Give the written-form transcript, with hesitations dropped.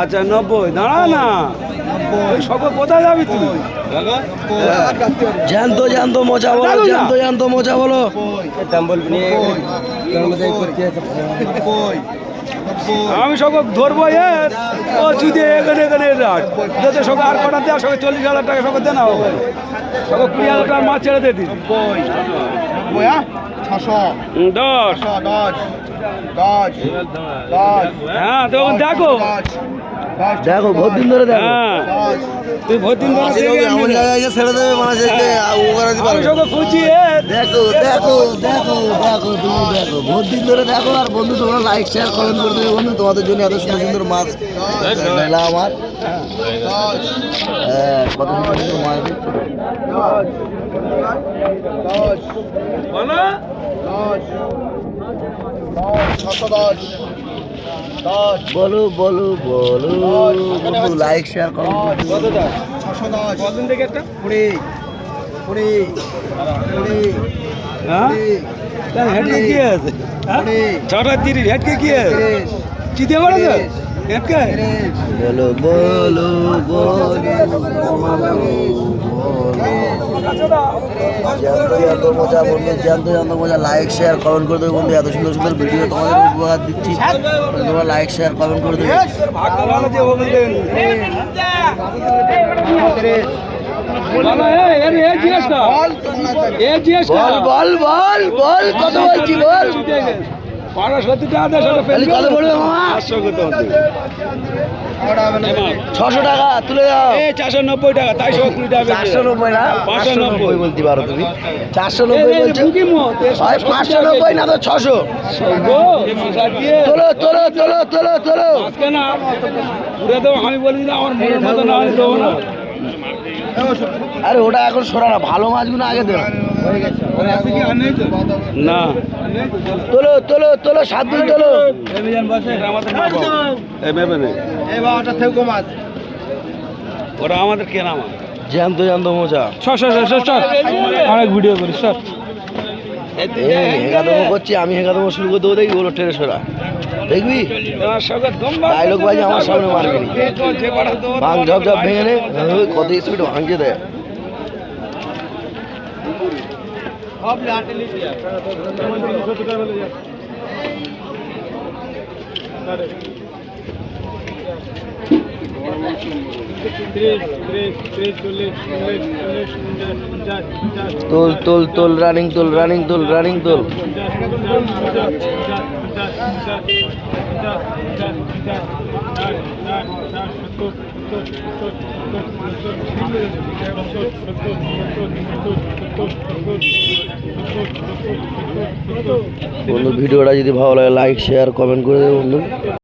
আচ্ছা 90 দাঁড়া না, সব কোথায় যাবি তুই? জ্যান্ত জ্যান্ত মোচা বলো, জ্যান্ত জ্যান্ত মোচা বলো। আমি সব ধরবো ও যদি এখানে এখানে রাখ যাতে সব আর কটা দেওয়া সবাই 40,000 টাকা সব দেনা হবে, সব 20,000 টাকার মাছ ছেড়ে দিয়ে দিন। 10 হ্যাঁ তখন দেখো দেখো বহুত দিন ধরে দেখো, তুই বহুত দিন ধরে এমন জায়গায় ছেড়ে দেবে মানুষকে খুঁজি। দেখো দেখো দেখো দেখো তুমি দেখো বহুত দিন ধরে দেখো। আর বন্ধু তোমরা লাইক শেয়ার কমেন্ট করে দেবে বন্ধু, তোমাদের জন্য এত সুন্দর সুন্দর মাছ মেলা আমার। হ্যাঁ কত সুন্দর সুন্দর মাছ দিচ্ছে। বলো বলো বলো বন্ধু, লাইক শেয়ার করো। হেঁটকে কি আছে? 6:30 হেঁটকে কি আছে? চিতে পারে তো হেঁটকে? বলো বলো বলো জানতো মজা বন্ধু, জানতো মজা। লাইক শেয়ার কমেন্ট করে দেবে বন্ধু, এত সুন্দর সুন্দর ভিডিও তোমাদের উপহার দিচ্ছি, তোমরা লাইক শেয়ার কমেন্ট করে দেবে। বল বল বল কত বলছি বল। 690 টাকা 600 টাকা তুলে দাও। 490 টাকা, তাই 20 টাকা। 490 না 590 বলতে পারো তুমি। 490 বলছো, 590 না তো 600। তোলো তোলো তোলো তোলো তোলো। আমি বলি না আমার মনের মতো না হলে দেবো না। আরে ওটা এখন সরা না, ভালো মাছগুলো আগে দেবো না। তোলো তোলো তোলো, 7 দিন তোলো। ওরা আমাদের কেনা মাছ। জ্যান্ত জ্যান্ত মোচা। অনেক ভিডিও করিস স্যার। হেঁকাদমো করছি আমি, হেঁকাদমো শুরু করে দেবো, দেখি ওগুলো টেরে সরা দেখবি। ডায়লগ বাজি আমার সামনে মারবি, ভাঙ ঝপ ঝপ ভেঙে নে। কত স্পিড ভাঙছে দেয়। তোল তোল তোল, রানিং তোল রানিং তোল রানিং তোল। বন্ধু ভিডিওটা যদি ভালো লাগে লাইক শেয়ার কমেন্ট করে দেবে বন্ধু।